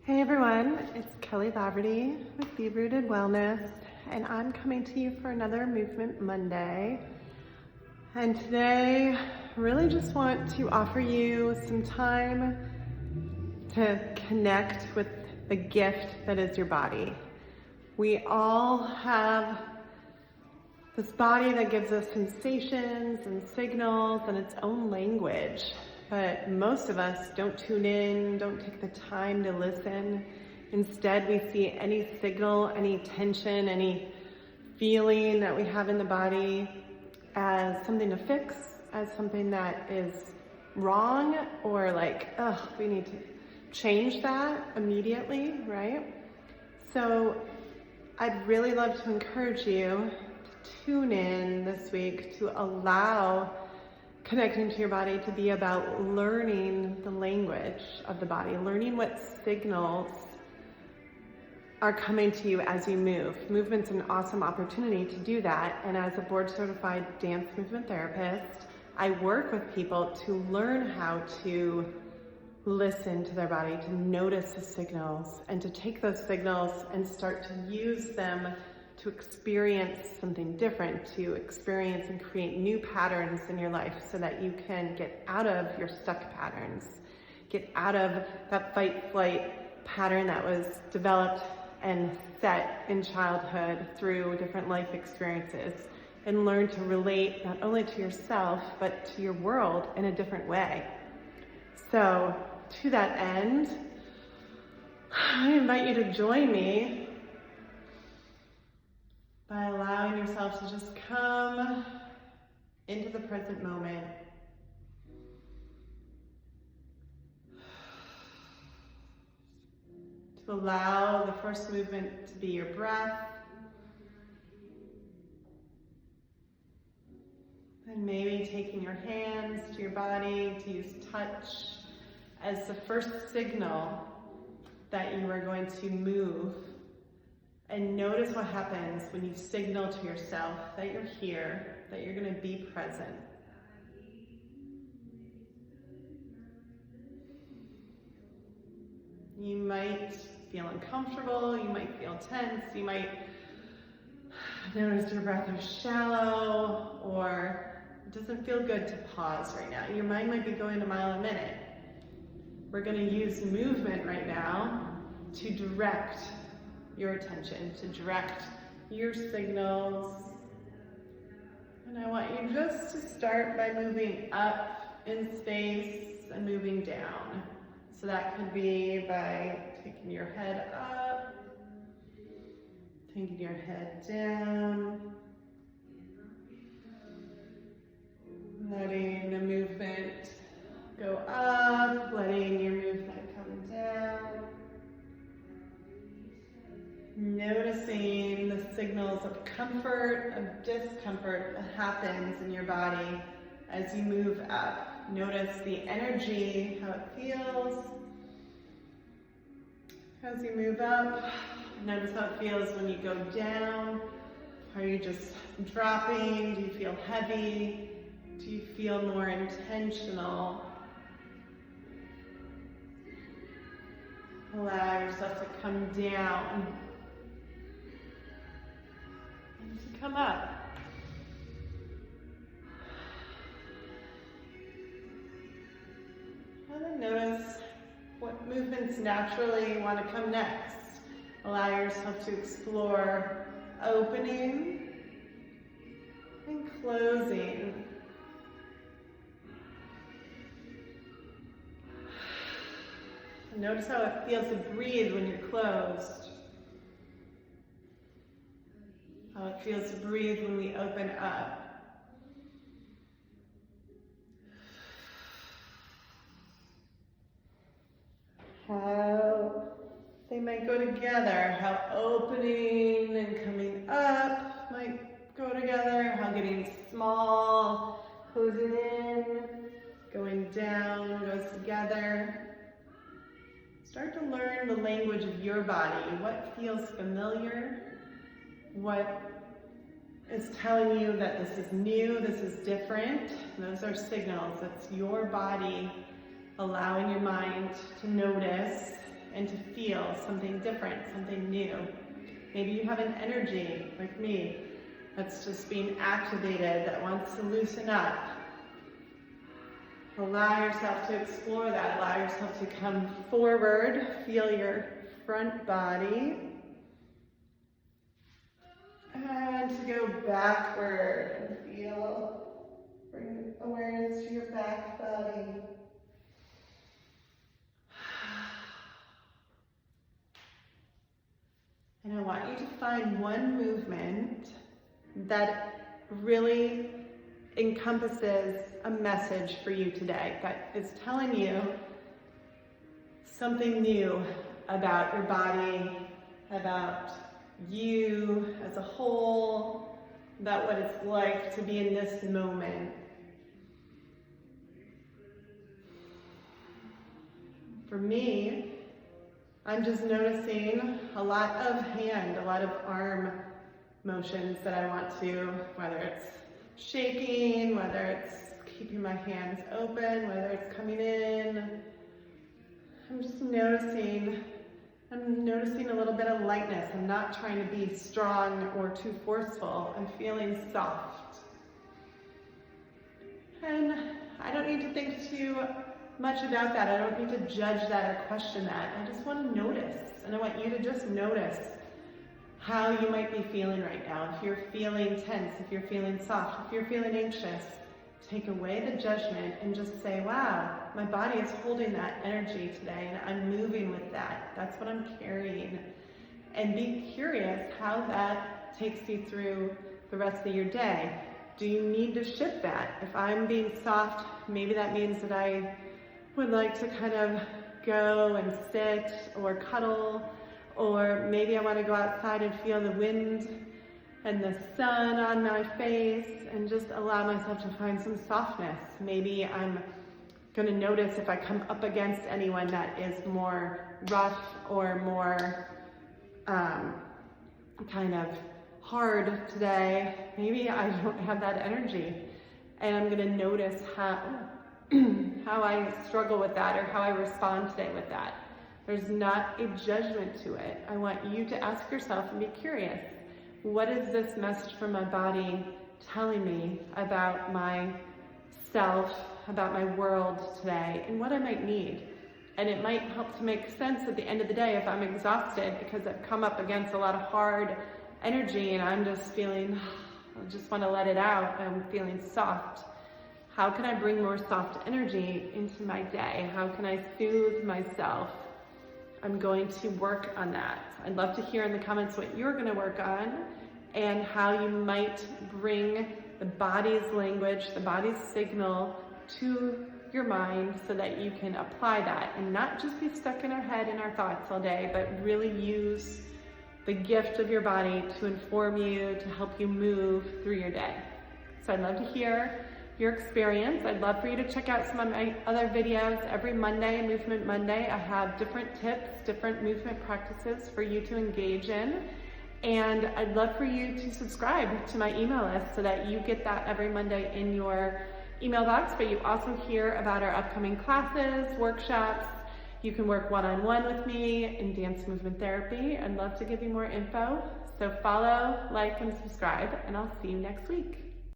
Hey everyone, it's Kelly Laverty with Be Rooted Wellness, and I'm coming to you for another Movement Monday. And today, I really just want to offer you some time to connect with the gift that is your body. We all have this body that gives us sensations and signals and its own language. But most of us don't tune in, don't take the time to listen. Instead, we see any signal, any tension, any feeling that we have in the body as something to fix, as something that is wrong, or like, oh, we need to change that immediately, right? So I'd really love to encourage you to tune in this week to allow connecting to your body to be about learning the language of the body, learning what signals are coming to you as you move. Movement's an awesome opportunity to do that. And as a board certified dance movement therapist, I work with people to learn how to listen to their body, to notice the signals, and to take those signals and start to use them to experience something different, to experience and create new patterns in your life so that you can get out of your stuck patterns, get out of that fight-flight pattern that was developed and set in childhood through different life experiences, and learn to relate not only to yourself, but to your world in a different way. So to that end, I invite you to join me by allowing yourself to just come into the present moment. To allow the first movement to be your breath. And maybe taking your hands to your body to use touch as the first signal that you are going to move. And notice what happens when you signal to yourself that you're here, that you're going to be present. You might feel uncomfortable, you might feel tense, you might notice your breath is shallow, or it doesn't feel good to pause right now. Your mind might be going a mile a minute. We're going to use movement right now to direct your attention, to direct your signals. And I want you just to start by moving up in space and moving down. So that could be by taking your head up, taking your head down, letting the movement go up, letting your movement come down. Noticing the signals of comfort, of discomfort that happens in your body as you move up. Notice the energy, how it feels as you move up. Notice how it feels when you go down. Are you just dropping? Do you feel heavy? Do you feel more intentional? Allow yourself to come down. To come up. And then notice what movements naturally want to come next. Allow yourself to explore opening and closing. Notice how it feels to breathe when you're closed. How it feels to breathe when we open up. How they might go together. How opening and coming up might go together. How getting small, closing in, going down goes together. Start to learn the language of your body. What feels familiar? What is telling you that this is new, this is different? Those are signals. It's your body allowing your mind to notice and to feel feel something different, something new. Maybe you have an energy, like me, that's just being activated, that wants to loosen up. Allow yourself to explore that. Allow yourself to come forward. Feel your front body. And to go backward and feel, bring awareness to your back body. And I want you to find one movement that really encompasses a message for you today, that is telling you something new about your body, about you as a whole, about what it's like to be in this moment. For me, I'm just noticing a lot of hand, a lot of arm motions that I want to, whether it's shaking, whether it's keeping my hands open, whether it's coming in. I'm just noticing a little bit of lightness. I'm not trying to be strong or too forceful. I'm feeling soft. And I don't need to think too much about that. I don't need to judge that or question that. I just want to notice. And I want you to just notice how you might be feeling right now. If you're feeling tense, if you're feeling soft, if you're feeling anxious, take away the judgment and just say, wow, my body is holding that energy today and I'm moving with that. That's what I'm carrying. And be curious how that takes you through the rest of your day. Do you need to shift that? If I'm being soft, maybe that means that I would like to kind of go and sit or cuddle, or maybe I want to go outside and feel the wind and the sun on my face and just allow myself to find some softness. Maybe I'm going to notice if I come up against anyone that is more rough or more kind of hard today, maybe I don't have that energy. And I'm going to notice how I struggle with that or how I respond today with that. There's not a judgment to it. I want you to ask yourself and be curious. What is this message from my body telling me about myself, about my world today, and what I might need? And it might help to make sense at the end of the day if I'm exhausted because I've come up against a lot of hard energy and I'm just feeling, I just want to let it out. I'm feeling soft. How can I bring more soft energy into my day? How can I soothe myself? I'm going to work on that. I'd love to hear in the comments what you're going to work on and how you might bring the body's language, the body's signal to your mind so that you can apply that and not just be stuck in our head and our thoughts all day, but really use the gift of your body to inform you, to help you move through your day. So I'd love to hear your experience. I'd love for you to check out some of my other videos. Every Monday, Movement Monday, I have different tips, different movement practices for you to engage in. And I'd love for you to subscribe to my email list so that you get that every Monday in your email box, but you also hear about our upcoming classes, workshops. You can work one-on-one with me in dance movement therapy. I'd love to give you more info. So follow, like, and subscribe, and I'll see you next week.